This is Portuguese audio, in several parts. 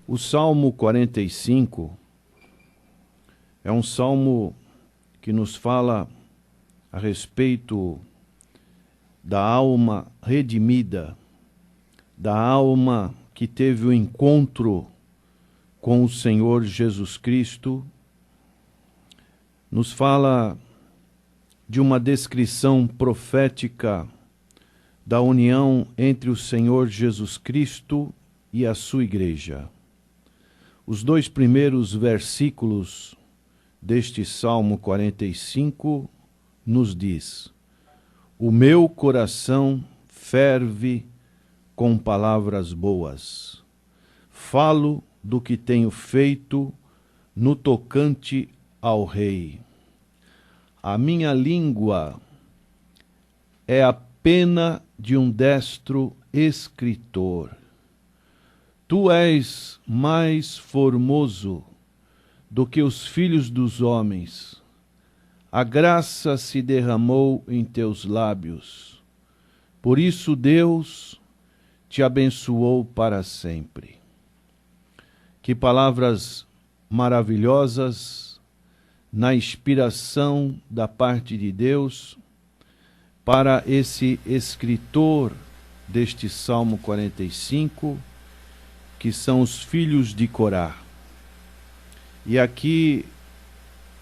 O Salmo 45 é um salmo que nos fala a respeito da alma redimida, da alma que teve o encontro com o Senhor Jesus Cristo. Nos fala de uma descrição profética da união entre o Senhor Jesus Cristo e a sua igreja. Os dois primeiros versículos deste Salmo 45 nos diz: o meu coração ferve com palavras boas. Falo do que tenho feito no tocante ao Rei. A minha língua é a pena de um destro escritor. Tu és mais formoso do que os filhos dos homens. A graça se derramou em teus lábios. Por isso Deus te abençoou para sempre. Que palavras maravilhosas na inspiração da parte de Deus para esse escritor deste Salmo 45, que são os filhos de Corá. E aqui,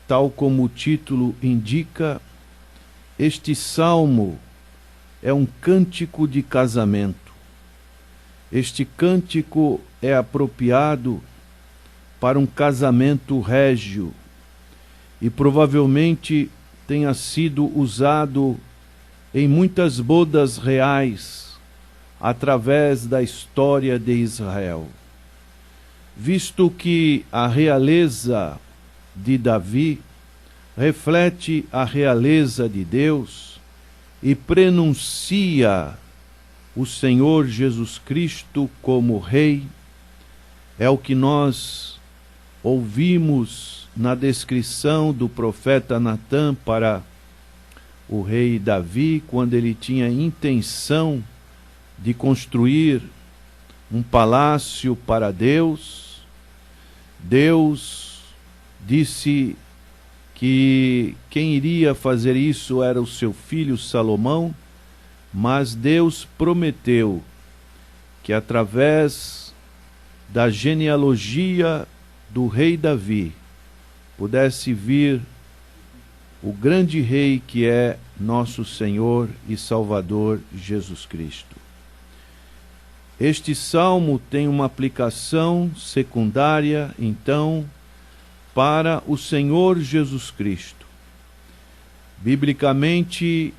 tal como o título indica, este salmo é um cântico de casamento. Este cântico é apropriado para um casamento régio e provavelmente tenha sido usado em muitas bodas reais através da história de Israel. Visto que a realeza de Davi reflete a realeza de Deus e prenuncia o Senhor Jesus Cristo como Rei, é o que nós ouvimos na descrição do profeta Natã para o rei Davi, quando ele tinha intenção de construir um palácio para Deus. Deus disse que quem iria fazer isso era o seu filho Salomão, mas Deus prometeu que através da genealogia do rei Davi pudesse vir o grande rei que é nosso Senhor e Salvador Jesus Cristo. Este salmo tem uma aplicação secundária, então, para o Senhor Jesus Cristo. Biblicamente,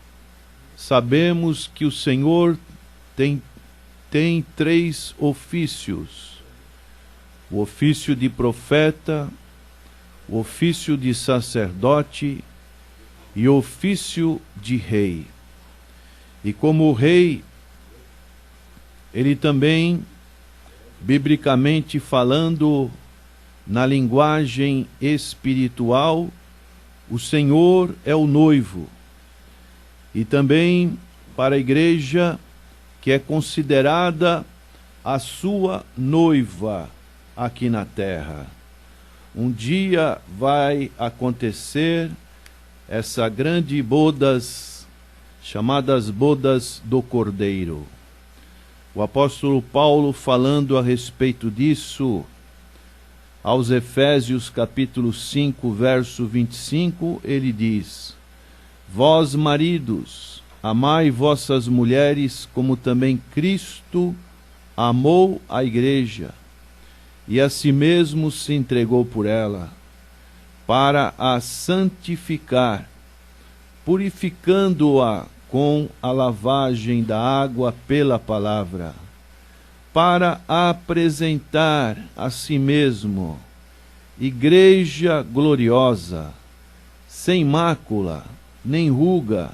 sabemos que o Senhor tem três ofícios: o ofício de profeta, o ofício de sacerdote e o ofício de rei. E como rei, ele também, biblicamente falando, na linguagem espiritual, o Senhor é o noivo. E também para a igreja, que é considerada a sua noiva aqui na terra. Um dia vai acontecer essa grande bodas, chamadas bodas do Cordeiro. O apóstolo Paulo, falando a respeito disso, aos Efésios capítulo 5, verso 25, ele diz: vós, maridos, amai vossas mulheres, como também Cristo amou a igreja, e a si mesmo se entregou por ela, para a santificar, purificando-a com a lavagem da água pela palavra, para apresentar a si mesmo igreja gloriosa, sem mácula, nem ruga,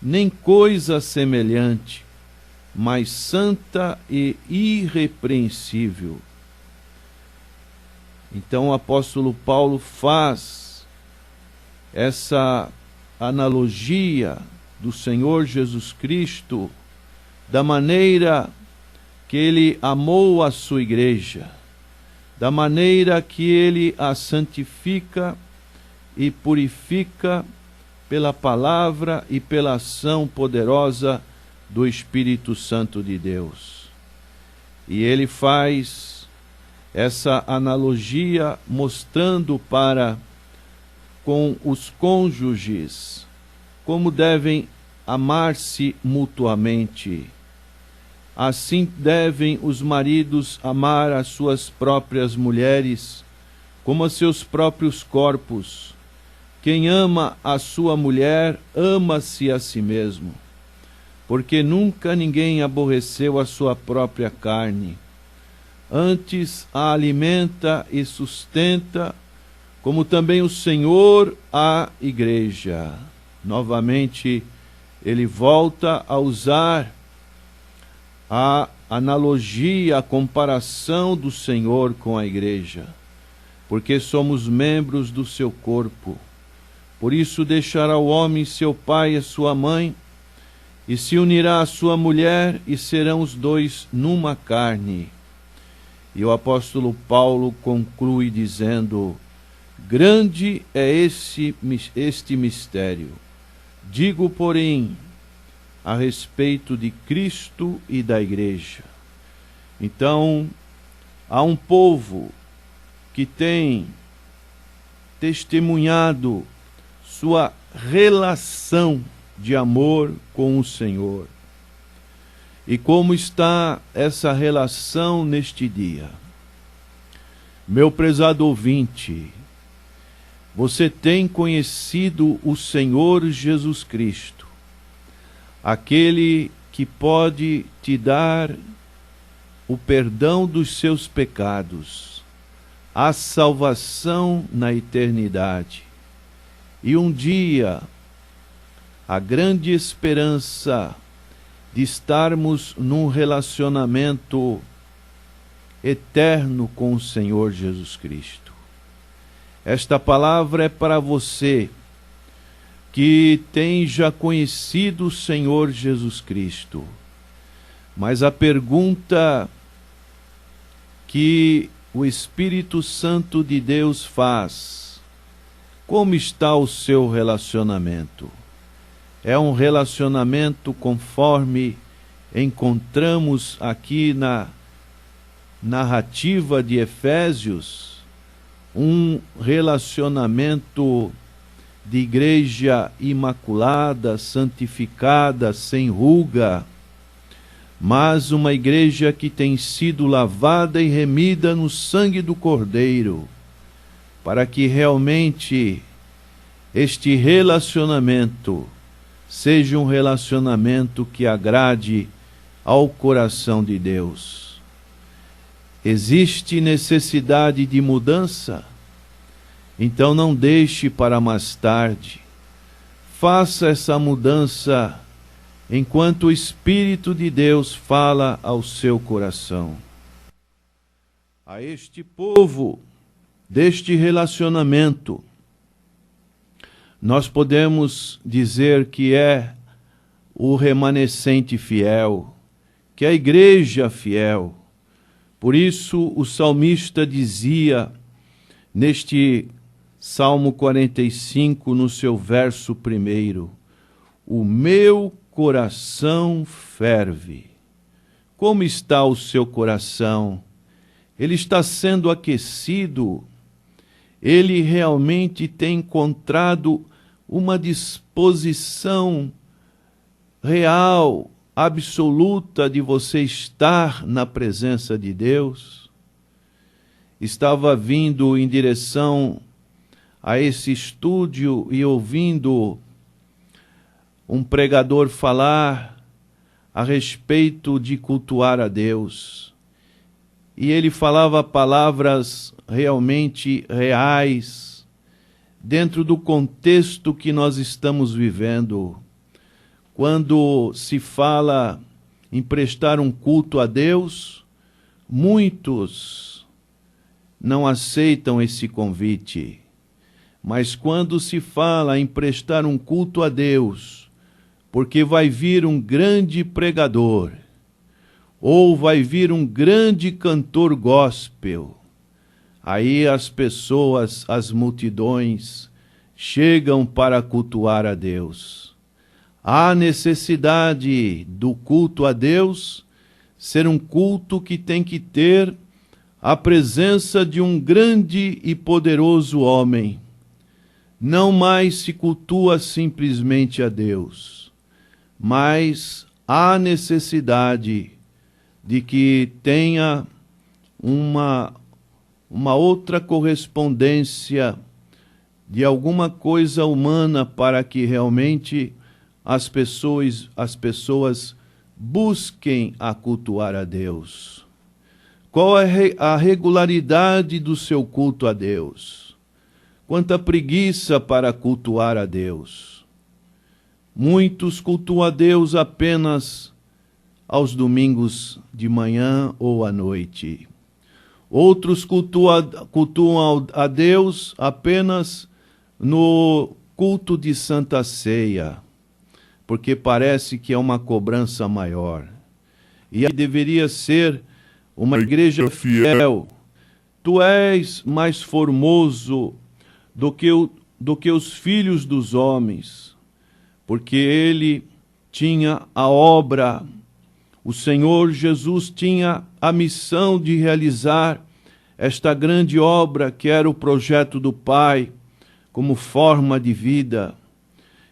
nem coisa semelhante, mas santa e irrepreensível. Então o apóstolo Paulo faz essa analogia do Senhor Jesus Cristo, da maneira que ele amou a sua igreja, da maneira que Ele a santifica e purifica pela palavra e pela ação poderosa do Espírito Santo de Deus. E ele faz essa analogia mostrando para com os cônjuges como devem amar-se mutuamente. Assim devem os maridos amar as suas próprias mulheres como a seus próprios corpos. Quem ama a sua mulher, ama-se a si mesmo, porque nunca ninguém aborreceu a sua própria carne. Antes a alimenta e sustenta, como também o Senhor a igreja. Novamente, ele volta a usar a analogia, a comparação do Senhor com a igreja, porque somos membros do seu corpo. Por isso deixará o homem seu pai e sua mãe, e se unirá à sua mulher, e serão os dois numa carne. E o apóstolo Paulo conclui dizendo: grande é este mistério. Digo, porém, a respeito de Cristo e da igreja. Então, há um povo que tem testemunhado sua relação de amor com o Senhor. E como está essa relação neste dia? Meu prezado ouvinte, você tem conhecido o Senhor Jesus Cristo, aquele que pode te dar o perdão dos seus pecados, a salvação na eternidade, e um dia a grande esperança de estarmos num relacionamento eterno com o Senhor Jesus Cristo. Esta palavra é para você que tem já conhecido o Senhor Jesus Cristo. Mas a pergunta que o Espírito Santo de Deus faz: como está o seu relacionamento? É um relacionamento conforme encontramos aqui na narrativa de Efésios, um relacionamento de igreja imaculada, santificada, sem ruga, mas uma igreja que tem sido lavada e remida no sangue do Cordeiro, para que realmente este relacionamento seja um relacionamento que agrade ao coração de Deus. Existe necessidade de mudança? Então não deixe para mais tarde. Faça essa mudança enquanto o Espírito de Deus fala ao seu coração. A este povo deste relacionamento, nós podemos dizer que é o remanescente fiel, que é a igreja fiel. Por isso o salmista dizia neste Salmo 45, no seu verso 1, o meu coração ferve. Como está o seu coração? Ele está sendo aquecido? Ele realmente tem encontrado uma disposição real, absoluta de você estar na presença de Deus? Estava vindo em direção a esse estúdio e ouvindo um pregador falar a respeito de cultuar a Deus. E ele falava palavras realmente reais, dentro do contexto que nós estamos vivendo. Quando se fala em prestar um culto a Deus, muitos não aceitam esse convite. Mas quando se fala em prestar um culto a Deus, porque vai vir um grande pregador, ou vai vir um grande cantor gospel, aí as pessoas, as multidões, chegam para cultuar a Deus. Há necessidade do culto a Deus ser um culto que tem que ter a presença de um grande e poderoso homem. Não mais se cultua simplesmente a Deus, mas há necessidade de que tenha uma outra correspondência de alguma coisa humana para que realmente as pessoas busquem a cultuar a Deus. Qual é a regularidade do seu culto a Deus? Quanta preguiça para cultuar a Deus. Muitos cultuam a Deus apenas aos domingos de manhã ou à noite. Outros cultuam a Deus apenas no culto de Santa Ceia, porque parece que é uma cobrança maior. E aí deveria ser uma igreja fiel. Tu és mais formoso do que os filhos dos homens, porque ele tinha a obra, o Senhor Jesus tinha a missão de realizar esta grande obra que era o projeto do Pai, como forma de vida.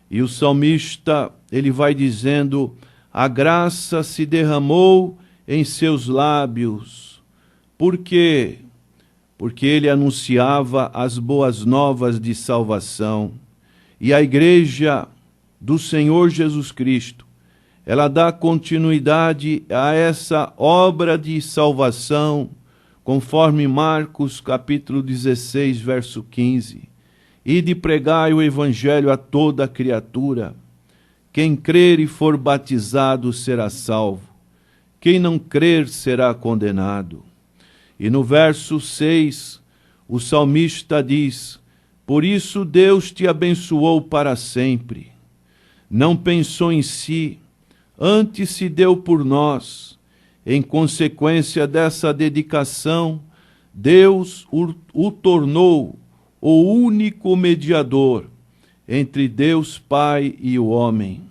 E o salmista, ele vai dizendo, a graça se derramou em seus lábios. Por quê? Porque ele anunciava as boas novas de salvação. E a igreja do Senhor Jesus Cristo, ela dá continuidade a essa obra de salvação, conforme Marcos capítulo 16, verso 15. E de pregai o evangelho a toda criatura. Quem crer e for batizado será salvo. Quem não crer será condenado. E no verso 6, o salmista diz, por isso Deus te abençoou para sempre. Não pensou em si, antes se deu por nós. Em consequência dessa dedicação, Deus o tornou o único mediador entre Deus Pai e o homem.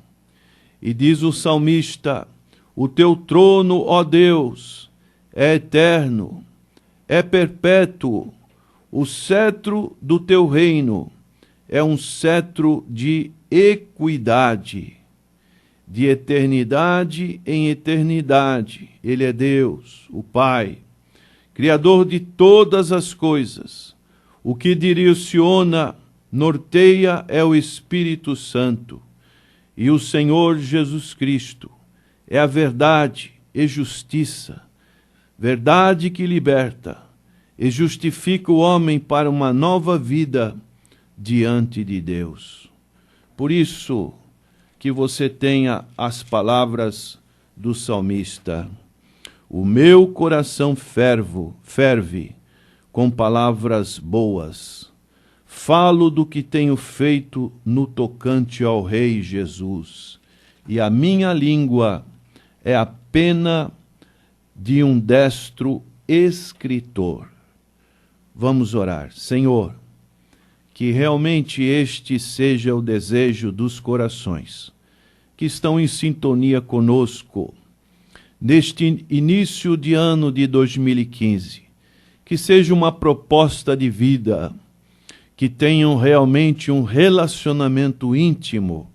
E diz o salmista, o teu trono, ó Deus, é eterno, é perpétuo, o cetro do teu reino é um cetro de equidade, de eternidade em eternidade. Ele é Deus, o Pai, Criador de todas as coisas. O que direciona, norteia é o Espírito Santo. E o Senhor Jesus Cristo é a verdade e justiça, verdade que liberta e justifica o homem para uma nova vida diante de Deus. Por isso que você tenha as palavras do salmista. O meu coração ferve com palavras boas. Falo do que tenho feito no tocante ao Rei Jesus, e a minha língua é a pena de um destro escritor. Vamos orar. Senhor, que realmente este seja o desejo dos corações que estão em sintonia conosco neste início de ano de 2015. Que seja uma proposta de vida, que tenham realmente um relacionamento íntimo,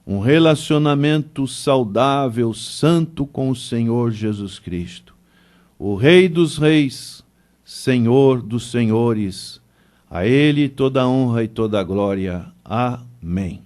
um relacionamento saudável, santo com o Senhor Jesus Cristo, o Rei dos Reis, Senhor dos Senhores. A Ele toda a honra e toda a glória. Amém.